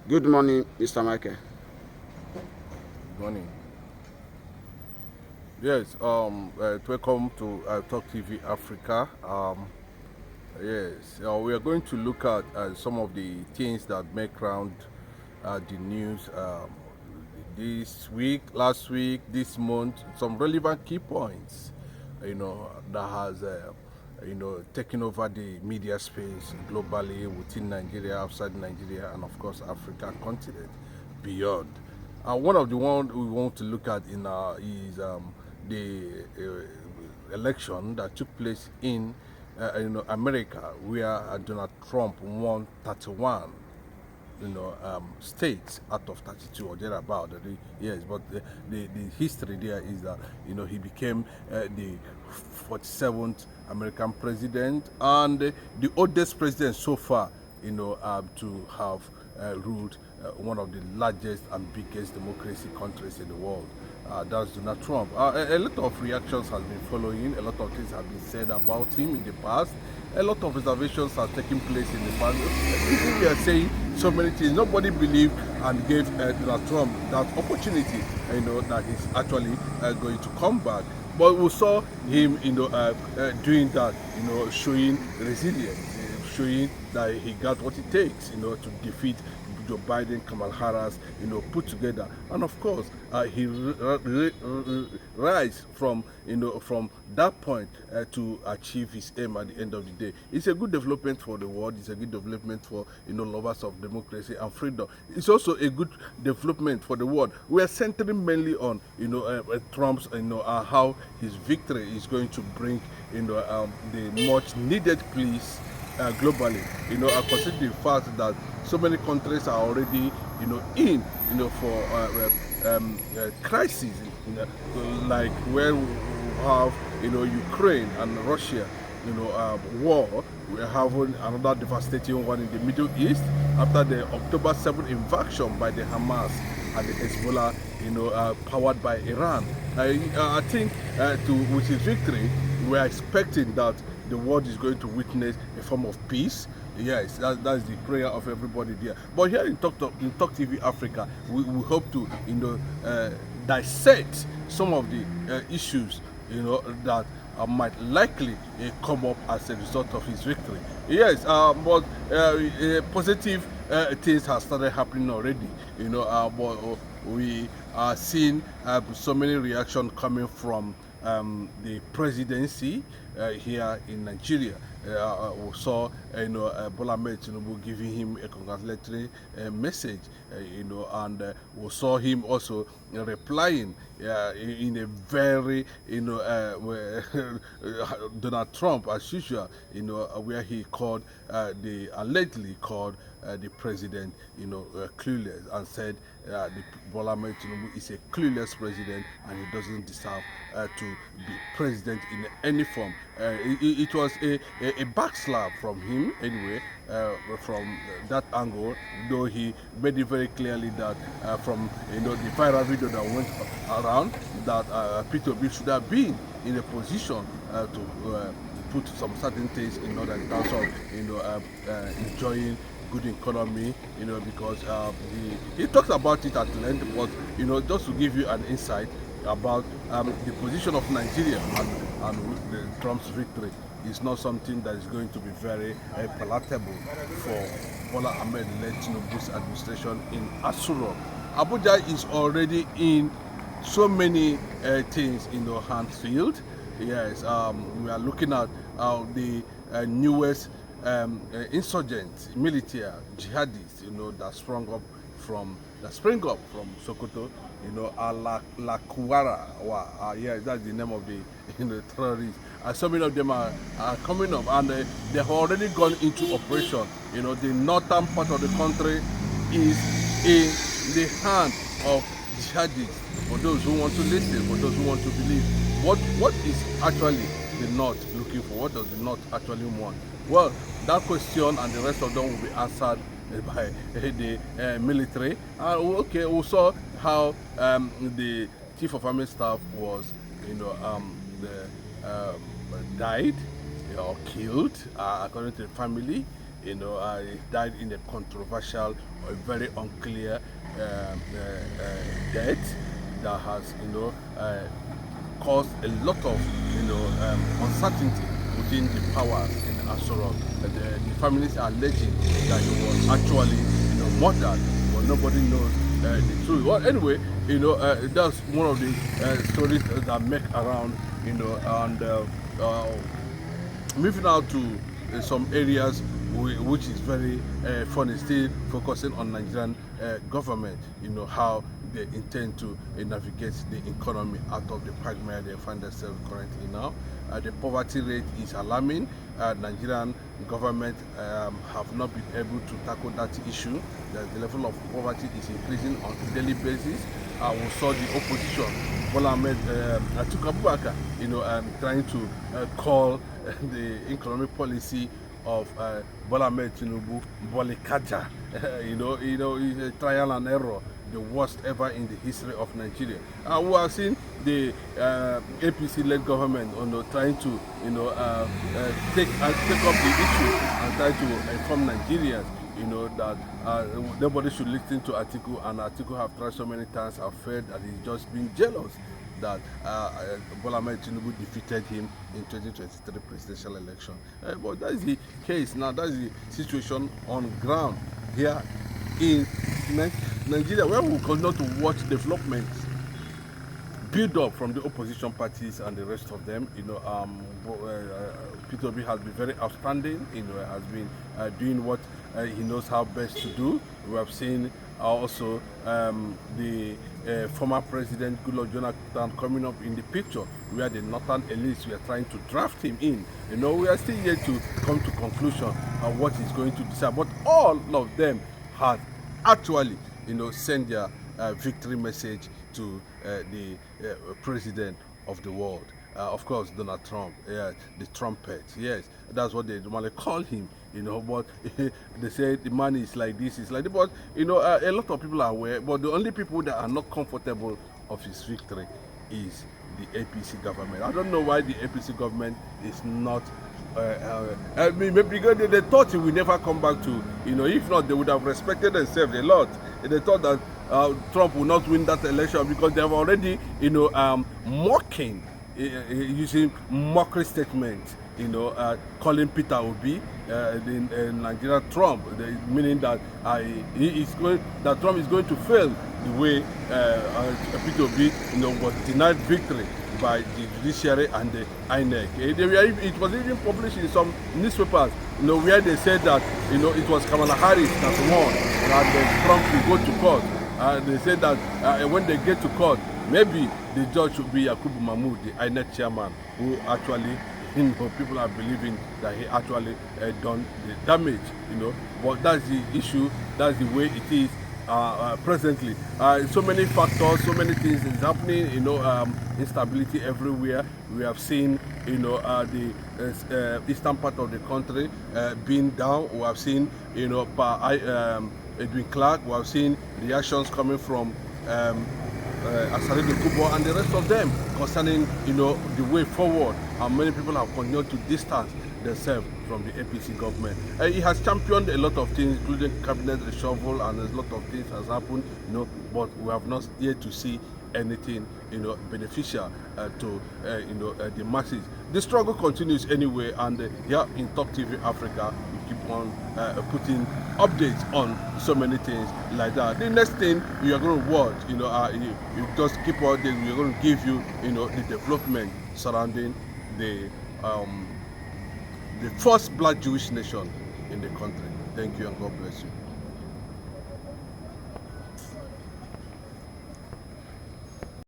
Good morning, Mr. Michael. Morning. Yes, welcome to Talk TV Africa. Yes, we are going to look at some of the things that make round the news this week, last week, this month, some relevant key points, that has, taken over the media space globally, within Nigeria, outside Nigeria, and of course, African continent, beyond. One of the ones we want to look at is the election that took place in America, where Donald Trump won 31 states out of 32 or thereabout. Yes, but the history there is that he became the 47th American president and the oldest president so far to have ruled one of the largest and biggest democracy countries in the world. That's Donald Trump. A lot of reactions has been following. A lot of things have been said about him in the past. A lot of reservations have taken place in the past. People were saying so many things. Nobody believed and gave Donald Trump that opportunity. That he's actually going to come back. But we saw him, doing that. Showing resilience, showing that he got what it takes, to defeat Joe Biden, Kamala Harris, put together, and of course, he rise from that point to achieve his aim at the end of the day. It's a good development for the world. It's a good development for lovers of democracy and freedom. It's also a good development for the world. We are centering mainly on Trump's how his victory is going to bring the much needed peace globally. I consider the fact that so many countries are already, in, for crises, like where we have, Ukraine and Russia, war. We're having another devastating one in the Middle East after the October 7th invasion by the Hamas and the Hezbollah, powered by Iran. I think with his victory, we are expecting that the world is going to witness a form of peace. Yes, that's the prayer of everybody there. But here in Talk TV Africa, we hope to dissect some of the issues that might likely come up as a result of his victory. Yes, but positive things have started happening already. But we are seeing so many reactions coming from the presidency here in Nigeria. We saw, Bola Ahmed Tinubu giving him a congratulatory message, and we saw him also replying in a very, Donald Trump as usual, where he called allegedly called the president, clueless, and said the Bola Ahmed Tinubu is a clueless president and he doesn't deserve to be president in any form. It was a backslap from him anyway, from that angle, though he made it very clearly that from the viral video that went around that Peter B should have been in a position to put some certain things in order in terms of enjoying good economy, because he talks about it at length, but just to give you an insight about the position of Nigeria and Trump's victory is not something that is going to be very palatable for Bola Ahmed led Tinubu's administration in Asuro. Abuja is already in so many things in the hand field. Yes, we are looking at the newest insurgents, military jihadists, that spring up from Sokoto, Alakuwara. Yeah, that's the name of the terrorists. So many of them are coming up, and they have already gone into operation. The northern part of the country is in the hand of jihadists. For those who want to listen, for those who want to believe, what is actually the North looking for? What does the North actually want? Well, that question and the rest of them will be answered by the military. Okay, we saw how the chief of army staff was, died or killed, according to the family. He died in a controversial or very unclear death that has, caused a lot of, uncertainty within the powers in Asoro. The families are alleging that he was actually, murdered, but nobody knows the truth. Well, anyway, that's one of the stories that make around, and moving out to some areas which is very funny, still focusing on Nigerian government, how they intend to navigate the economy out of the quagmire they find themselves currently now. The poverty rate is alarming. Nigerian government have not been able to tackle that issue. The level of poverty is increasing on a daily basis. We saw the opposition, Bola Ahmed Atiku Abubakar, trying to call the economic policy of Bola Ahmed Tinubu Bolikaja. It's a trial and error, the worst ever in the history of Nigeria. We have seen the APC-led government, trying to, take up the issue and try to inform Nigerians, that nobody should listen to Atiku, and Atiku have tried so many times, have failed, and he's just been jealous that Bola Ahmed Tinubu defeated him in 2023 presidential election. But that is the case now. That is the situation on ground here in Nigeria, where we continue to watch developments build up from the opposition parties and the rest of them. Peter Obi has been very outstanding. Has been doing what he knows how best to do. We have seen also the former president Goodluck Jonathan coming up in the picture, where the northern elites were trying to draft him in. We are still yet to come to conclusion on what he's going to decide. But all of them have actually, sent their victory message to the president of the world. Of course, Donald Trump, the trumpet, yes, that's what they normally call him, but they say the man is like this, is like that, but, a lot of people are aware, but the only people that are not comfortable of his victory is the APC government. I don't know why the APC government is not, because they thought he would never come back to, if not, they would have respected themselves a lot. They thought that Trump would not win that election because they have already, mocking, using mockery statements, calling Peter Obi, the Nigerian Trump, meaning that that Trump is going to fail the way Peter Obi, was denied victory by the judiciary and the INEC. It was even published in some newspapers, where they said that, it was Kamala Harris that won, and Trump will go to court. They said that when they get to court, maybe the judge should be Yakubu Mahmoud, the INEC chairman, who actually, people are believing that he actually done the damage, But that's the issue, that's the way it is presently. So many factors, so many things is happening, instability everywhere. We have seen, the eastern part of the country being down. We have seen, Edwin Clark. We have seen reactions coming from Asarido Kubo and the rest of them concerning, the way forward. And many people have continued to distance themselves from the APC government. He has championed a lot of things, including cabinet reshuffle, and a lot of things has happened, but we have not yet to see anything, beneficial to, the masses. The struggle continues anyway, and here in Talk TV Africa, we keep on putting updates on so many things like that. The next thing you are going to watch, you just keep on, we're going to give you, the development surrounding the first black Jewish nation in the country. Thank you and God bless you.